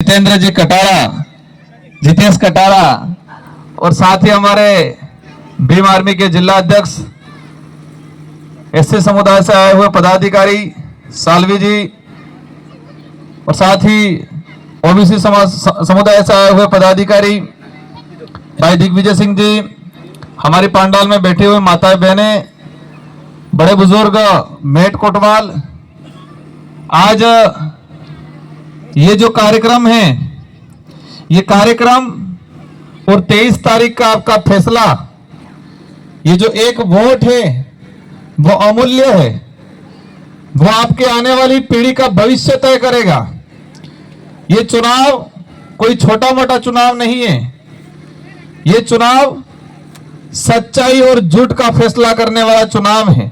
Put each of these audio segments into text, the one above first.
जितेंद्र जी कटारा, जितेश कटारा और साथ ही हमारे भीम आर्मी के जिला अध्यक्ष एससी समुदाय से आए हुए पदाधिकारी सालवी जी और साथ ही ओबीसी समुदाय से आए हुए पदाधिकारी भाई दिग्विजय सिंह जी, हमारी पांडाल में बैठे हुए माताएं बहनें, बड़े बुजुर्ग, मेट कोटवाल, आज ये जो कार्यक्रम है, ये कार्यक्रम और 23 तारीख का आपका फैसला, ये जो एक वोट है वो अमूल्य है, वो आपके आने वाली पीढ़ी का भविष्य तय करेगा। ये चुनाव कोई छोटा मोटा चुनाव नहीं है, ये चुनाव सच्चाई और झूठ का फैसला करने वाला चुनाव है।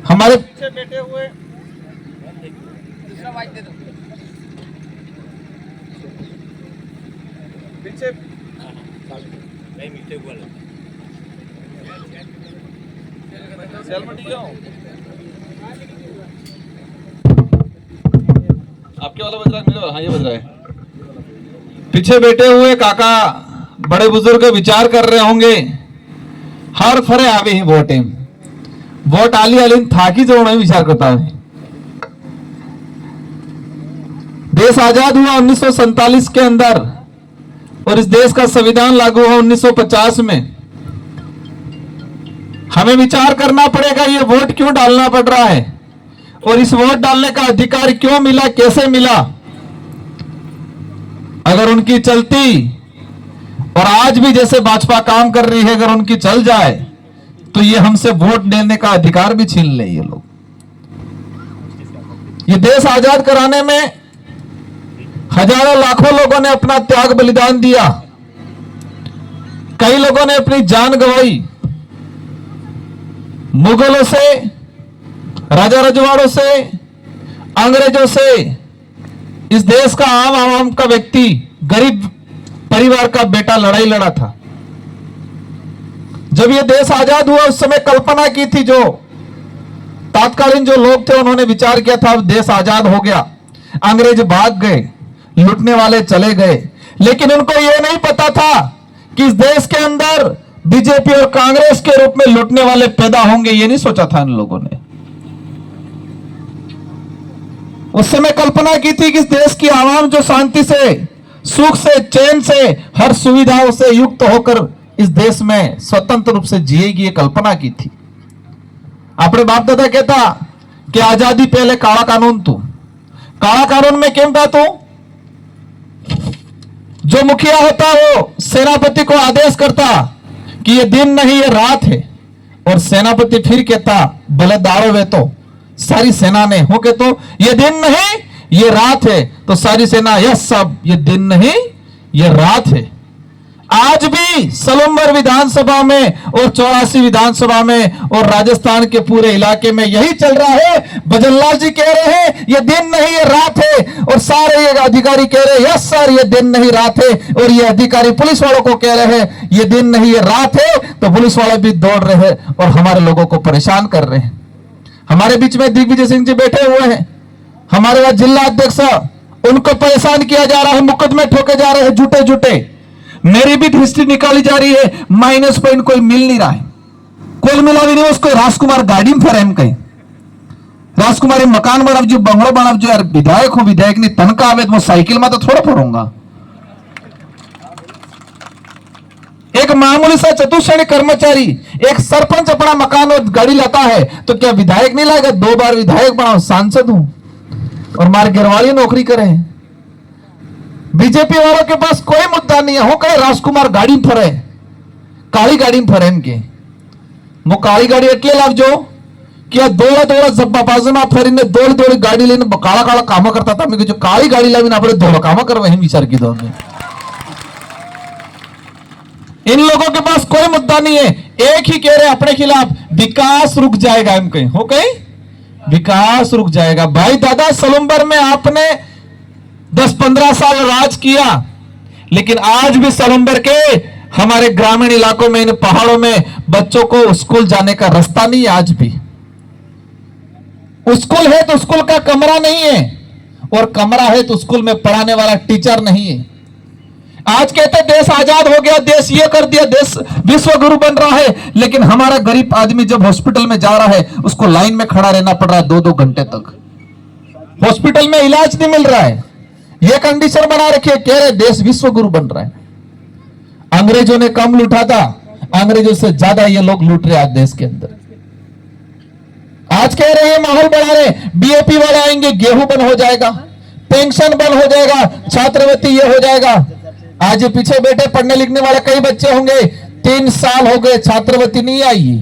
हमारे पीछे बैठे हुए पीछे आपके वाला बज रहा है, मेरे वाला? हाँ, ये बज रहा है। पीछे बैठे हुए काका, बड़े बुजुर्ग विचार कर रहे होंगे, हर फरे आवे ही वोट एम वोट आली आली थाकी जो नहीं विचार करता है। देश आजाद हुआ 1947 के अंदर और इस देश का संविधान लागू हुआ 1950 में। हमें विचार करना पड़ेगा ये वोट क्यों डालना पड़ रहा है और इस वोट डालने का अधिकार क्यों मिला, कैसे मिला। अगर उनकी चलती और आज भी जैसे भाजपा काम कर रही है, अगर उनकी चल जाए तो ये हमसे वोट देने का अधिकार भी छीन ले ये लोग। ये देश आजाद कराने में हजारों लाखों लोगों ने अपना त्याग बलिदान दिया, कई लोगों ने अपनी जान गंवाई। मुगलों से, राजा रजवाड़ों से, अंग्रेजों से इस देश का आम का व्यक्ति, गरीब परिवार का बेटा लड़ाई लड़ा था। जब यह देश आजाद हुआ उस समय कल्पना की थी, जो तात्कालीन जो लोग थे उन्होंने विचार किया था अब देश आजाद हो गया, अंग्रेज भाग गए, लूटने वाले चले गए, लेकिन उनको यह नहीं पता था कि इस देश के अंदर बीजेपी और कांग्रेस के रूप में लूटने वाले पैदा होंगे। ये नहीं सोचा था इन लोगों ने। उस समय कल्पना की थी कि इस देश की आवाम जो शांति से, सुख से, चैन से, हर सुविधाओं से युक्त होकर इस देश में स्वतंत्र रूप से जिएगी, ये कल्पना की थी। अपने बाप दादा कहता कि आजादी पहले काला कानून तू, काला कानून में केम था तू, जो मुखिया होता वो सेनापति को आदेश करता कि ये दिन नहीं ये रात है, और सेनापति फिर कहता भले दारो वे तो सारी सेना ने हो के तो ये दिन नहीं ये रात है, तो सारी सेना यस सब ये दिन नहीं ये रात है। आज भी सलूम्बर विधानसभा में और 84 विधानसभा में और राजस्थान के पूरे इलाके में यही चल रहा है। भजनलाल जी कह रहे हैं ये दिन नहीं ये रात है, और सारे ये अधिकारी कह रहे हैं यस सर ये दिन नहीं रात है, और ये अधिकारी पुलिस वालों को कह रहे हैं ये दिन नहीं ये रात है, तो पुलिस वाले भी दौड़ रहे हैं और हमारे लोगों को परेशान कर रहे हैं। हमारे बीच में दिग्विजय सिंह जी बैठे हुए हैं, हमारे वहां जिला अध्यक्ष, उनको परेशान किया जा रहा है, मुकदमे ठोके जा रहे हैं झूठे झूठे। मेरी भी हिस्ट्री निकाली जा रही है, माइनस पॉइंट कोई मिल नहीं रहा है, कोई मिला भी नहीं। उसको राजकुमार गाड़ी में फरेम कहीं राजकुमारी मकान बनाव जो बंगलो बनाव जो यार विधायक हो, विधायक ने तनखा आवे तो साइकिल में तो थोड़ा फोड़ूंगा। एक मामूली सा चतुश्रेणी कर्मचारी, एक सरपंच अपना मकान और गाड़ी लाता है तो क्या विधायक नहीं लाएगा? 2 बार विधायक बनाओ, सांसद हूं और मारे घरवाली नौकरी करें। बीजेपी वालों के पास कोई मुद्दा नहीं है, हो कहे राजकुमार गाड़ी में फरे, काली गाड़ी में फरे के वो काली गाड़ी એટલે લાવજો कि દોડા દોડા જબ્બા બાજુમાં ફરીને દોડી દોડી ગાડી લઈને કાળા કાળા કામ કરતા હતા। મેં કીધું કાળી ગાડી લાવીને આપણે ધોળા કામ કરવા એમ વિચાર કીધો અમે। इन लोगों के पास कोई मुद्दा नहीं है, एक ही कह रहे अपने खिलाफ विकास रुक जाएगा, हम कहें हो कहीं विकास रुक जाएगा। भाई दादा सलूम्बर में आपने 10-15 साल राज किया, लेकिन आज भी सलूम्बर के हमारे ग्रामीण इलाकों में, इन पहाड़ों में बच्चों को स्कूल जाने का रास्ता नहीं है। आज भी स्कूल है तो स्कूल का कमरा नहीं है, और कमरा है तो स्कूल में पढ़ाने वाला टीचर नहीं है। आज कहते देश आजाद हो गया, देश ये कर दिया, देश विश्व गुरु बन रहा है, लेकिन हमारा गरीब आदमी जब हॉस्पिटल में जा रहा है उसको लाइन में खड़ा रहना पड़ रहा है 2-2 घंटे तक, हॉस्पिटल में इलाज नहीं मिल रहा है। ये कंडीशन बना रखी है, कह रहे देश विश्व गुरु बन रहा है। अंग्रेजों ने कम लूटा था, अंग्रेजों से ज्यादा ये लोग लूट रहे आज देश के अंदर। आज कह रहे हैं माहौल बढ़ा रहे, बीएपी वाले आएंगे गेहूं बंद हो जाएगा, पेंशन बंद हो जाएगा, छात्रवृत्ति ये हो जाएगा। आज पीछे बैठे पढ़ने लिखने वाले कई बच्चे होंगे, 3 साल हो गए छात्रवृत्ति नहीं आई।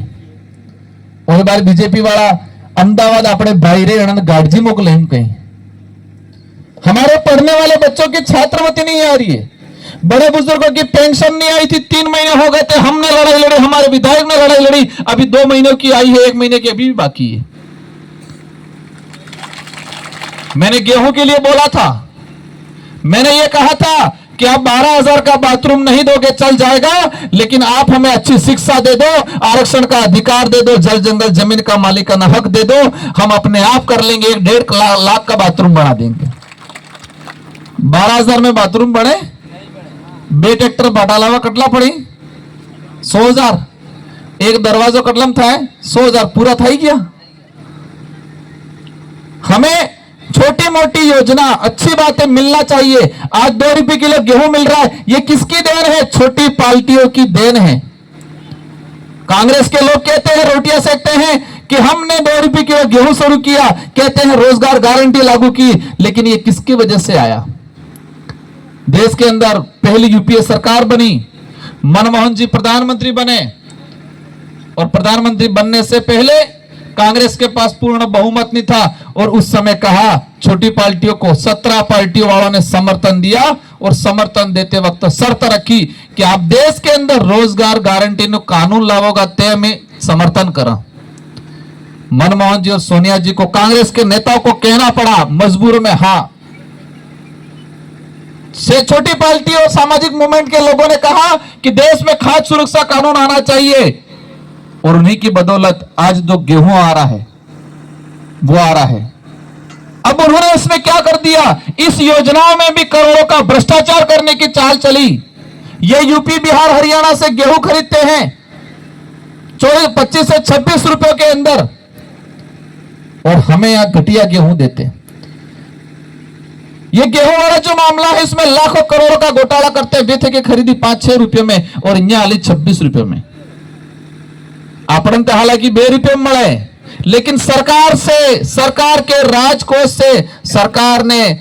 और बार बीजेपी वाला अहमदाबाद अपने बाहरे गाड़जी मोकले कहीं, हमारे पढ़ने वाले बच्चों की छात्रवृत्ति नहीं आ रही है, बड़े बुजुर्गों की पेंशन नहीं आई थी, 3 महीने हो गए थे, हमने लड़ाई लड़ी, हमारे विधायक ने लड़ाई लड़ी, अभी 2 महीनों की आई है, 1 महीने की अभी भी बाकी है। मैंने गेहूं के लिए बोला था, मैंने ये कहा था कि आप 12,000 का बाथरूम नहीं दोगे चल जाएगा, लेकिन आप हमें अच्छी शिक्षा दे दो, आरक्षण का अधिकार दे दो, जल जंगल जमीन का मालिकाना हक दे दो, हम अपने आप कर लेंगे, 1.5 लाख का बाथरूम बना देंगे। 12,000 में बाथरूम बने, 2 ट्रैक्टर बाटालावा कटला पड़ी 100,000, एक दरवाजा कटलम था 100,000 पूरा था ही क्या। हमें छोटी मोटी योजना अच्छी बातें मिलना चाहिए। आज 2 रुपए किलो गेहूं मिल रहा है, ये किसकी देन है? छोटी पार्टियों की देन है। कांग्रेस के लोग कहते हैं, रोटियां सेकते हैं कि हमने 2 रुपए किलो गेहूं शुरू किया, कहते हैं रोजगार गारंटी लागू की, लेकिन ये किसकी वजह से आया? देश के अंदर पहली यूपीए सरकार बनी, मनमोहन जी प्रधानमंत्री बने, और प्रधानमंत्री बनने से पहले कांग्रेस के पास पूर्ण बहुमत नहीं था, और उस समय कहा छोटी पार्टियों को 17 पार्टियों वालों ने समर्थन दिया, और समर्थन देते वक्त शर्त रखी कि आप देश के अंदर रोजगार गारंटी नो कानून लाओगा ते में समर्थन करा। मनमोहन जी और सोनिया जी को, कांग्रेस के नेताओं को कहना पड़ा मजबूर में हां। से छोटी पार्टी और सामाजिक मूवमेंट के लोगों ने कहा कि देश में खाद्य सुरक्षा कानून आना चाहिए, और उन्हीं की बदौलत आज जो गेहूं आ रहा है वो आ रहा है। अब उन्होंने इसमें क्या कर दिया, इस योजनाओं में भी करोड़ों का भ्रष्टाचार करने की चाल चली। ये यूपी बिहार हरियाणा से गेहूं खरीदते हैं 25 से 26 रुपयों के अंदर, और हमें यहां घटिया गेहूं देते हैं। ये गेहूं वाला जो मामला है, इसमें लाखों करोड़ों का घोटाला करते हैं। बेथे की खरीदी 5-6 रुपये में, और यहाँ आली 26 रुपये में। आपण तो हालांकि 2 रुपये में मिले, लेकिन सरकार से, सरकार के राजकोष से सरकार ने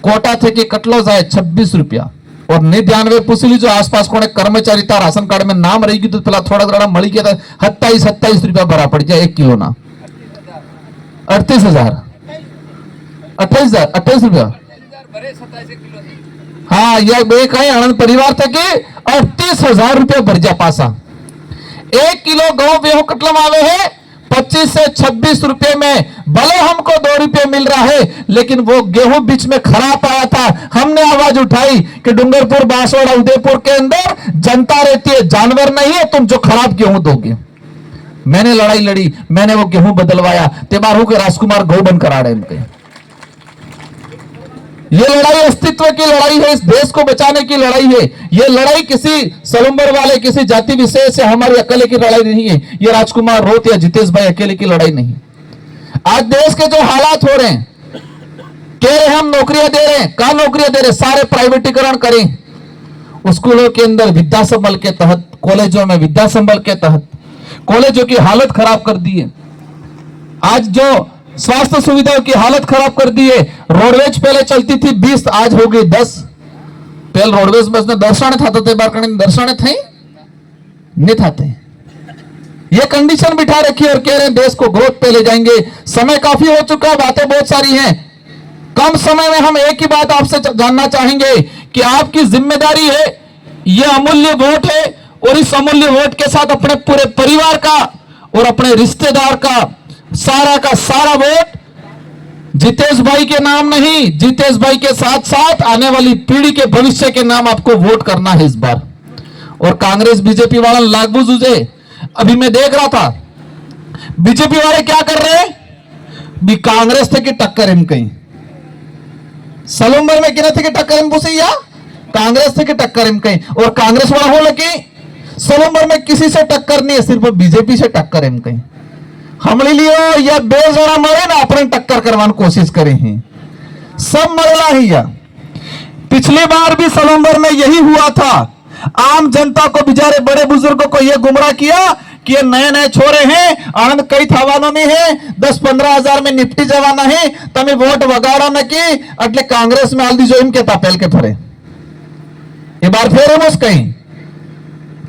कोटा थे कि कटलो जाए 26 रुपया, और 99 पुसली जो आसपास को कर्मचारी था राशन कार्ड में नाम रहेगी तो पेला थोड़ा थोड़ा मળી गया था 27 रुपया भरा पड़ जाए 1 किलो ना 38,000 28 रुपया। हाँ, यह बे कहीं आनंद परिवार था कि 38,000 रुपया भर जा पासा। 1 किलो गेहूं गेहूं कटलम आवे है 25 से 26 रुपए में। भले हमको 2 रुपए मिल रहा है, लेकिन वो गेहूं बीच में खराब आया था। हमने आवाज उठाई कि डूंगरपुर, बांसवाड़ा, उदयपुर के अंदर जनता रहती है, जानवर नहीं है, तुम जो खराब गेहूं दोगे। मैंने लड़ाई लड़ी, मैंने वो गेहूं बदलवाया। तेबारू के राजकुमार गौ बन करा रहे इनके। ये लड़ाई अस्तित्व की लड़ाई है, इस देश को बचाने की लड़ाई है। ये लड़ाई किसी सलूम्बर वाले, किसी जाति विशेष से हमारी अकेले की लड़ाई नहीं है। ये राजकुमार रोत या जितेश भाई अकेले की लड़ाई नहीं। आज देश के जो हालात हो रहे हैं, कह रहे हम नौकरियां दे रहे हैं, कहां नौकरियां दे रहे? सारे प्राइवेटीकरण करें। स्कूलों के अंदर विद्या संबल के तहत, कॉलेजों में विद्या संबल के तहत कॉलेजों की हालत खराब कर दी है। आज जो स्वास्थ्य सुविधाओं की हालत खराब कर दी है। रोडवेज पहले चलती थी 20, आज हो गई 10। पहले रोडवेज बस में दर्शाने था, दर्शाने थे नहीं थाते। ये कंडीशन बिठा रखी है और कह रहे हैं देश को ग्रोथ पे ले जाएंगे। समय काफी हो चुका है, बातें बहुत सारी हैं। कम समय में हम एक ही बात आपसे जानना चाहेंगे कि आपकी जिम्मेदारी है, ये अमूल्य वोट है, और इस अमूल्य वोट के साथ अपने पूरे परिवार का और अपने रिश्तेदार का सारा वोट जितेश भाई के नाम नहीं, जितेश भाई के साथ साथ आने वाली पीढ़ी के भविष्य के नाम आपको वोट करना है इस बार। और कांग्रेस बीजेपी वाला लागू जुझे, अभी मैं देख रहा था बीजेपी वाले क्या कर रहे हैं, भी कांग्रेस थे कि टक्कर हम कहीं सलूम्बर में किना थे कि टक्कर में पूछे या कांग्रेस थे कि टक्कर में कहीं और कांग्रेस वाला हो लगे सलूम्बर में किसी से टक्कर नहीं है, सिर्फ बीजेपी से टक्कर में कहीं हमले लियो या बेजड़ा मरे ना अपने टक्कर करवाने कोशिश करे हैं सब मरला ही या पिछली बार भी सलूम्बर में यही हुआ था। आम जनता को बेचारे बड़े बुजुर्गों को यह गुमराह किया कि ये नए नए छोरे हैं आनंद कई थवानो नहीं है 10-15 हजार में निपटी जवाना है तमे वोट वगाड़ा न की अटले कांग्रेस में आल दी जो इनके तापेल के फरे ये बार फिर हम कहीं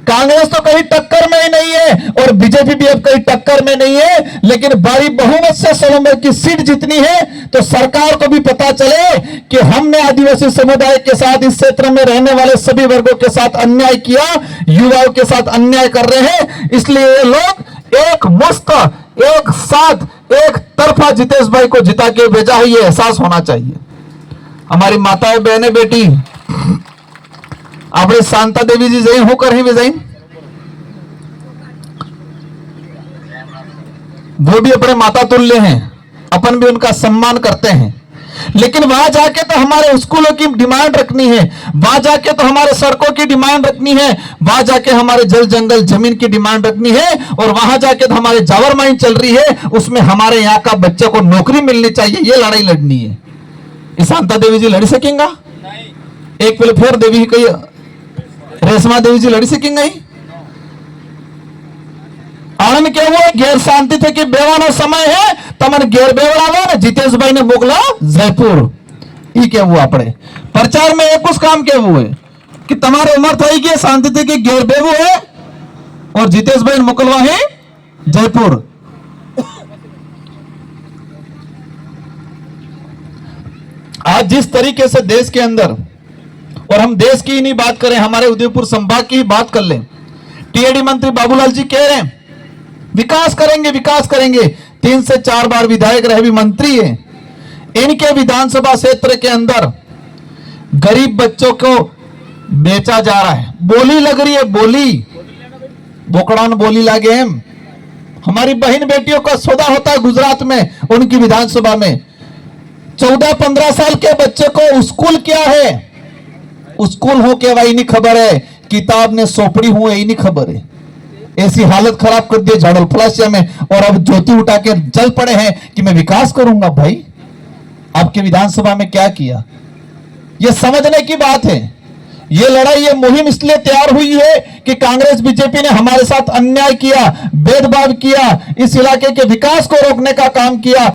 कांग्रेस तो कहीं टक्कर में ही नहीं है और बीजेपी भी अब कहीं टक्कर में नहीं है, लेकिन भारी बहुमत से सलूम्बर की सीट जितनी है तो सरकार को भी पता चले कि हमने आदिवासी समुदाय के साथ इस क्षेत्र में रहने वाले सभी वर्गों के साथ अन्याय किया, युवाओं के साथ अन्याय कर रहे हैं। इसलिए ये लोग एक मुश्त एक साथ एक तरफा जितेश भाई को जिता के भेजा है, ये एहसास होना चाहिए। हमारी माताएं बहनें बेटी આપણે શાંતા દેવી जी जय हो कर ही जैन वो भी अपने माता तुल्य हैं, अपन भी उनका सम्मान करते हैं, लेकिन वहां जाके तो हमारे स्कूलों की डिमांड रखनी है, वहां जाके तो हमारे सड़कों की डिमांड रखनी है, वहां जाके हमारे जल जंगल जमीन की डिमांड रखनी है और वहां जाके तो हमारे जावर माइन चल रही है, उसमें हमारे यहाँ का बच्चे को नौकरी मिलनी चाहिए, ये लड़ाई लड़नी है। ये शांता देवी जी लड़ सकेंगा? एक पहले फिर देवी कही रेशमा देवी जी लड़ी सकेंगे? आनंद क्या हुआ गैर शांति थे कि बेवानो समय है तमन गैर बेवड़ा ना जितेश भाई ने मोकला जयपुर ये क्या हुआ अपने प्रचार में एक उस काम क्या हुए कि तुम्हारे उम्र थी कि शांति थे कि गैर बेवो है और जितेश भाई मोकलवा है जयपुर। आज जिस तरीके से देश के अंदर, और हम देश की ही नहीं बात करें हमारे उदयपुर संभाग की ही बात कर लें, टीएडी मंत्री बाबूलाल जी कह रहे हैं विकास करेंगे विकास करेंगे, 3 से 4 बार विधायक रहे भी मंत्री है। इनके विधानसभा क्षेत्र के अंदर गरीब बच्चों को बेचा जा रहा है, बोली लग रही है, बोली बोकड़ान बोली लागे हम हमारी बहन बेटियों का सौदा होता है गुजरात में उनकी विधानसभा में। 14-15 साल के बच्चे को स्कूल क्या है, स्कूल हो के वही नहीं खबर है, किताब ने सोपड़ी हुए ही नहीं खबर है। ऐसी हालत खराब कर दी झाड़ल फलासिया में और अब ज्योति उठा के जल पड़े हैं कि मैं विकास करूंगा। भाई आपके विधानसभा में क्या किया, यह समझने की बात है। ये लड़ाई ये मुहिम इसलिए तैयार हुई है कि कांग्रेस बीजेपी ने हमारे साथ अन्याय किया, भेदभाव किया, इस इलाके के विकास को रोकने का काम किया।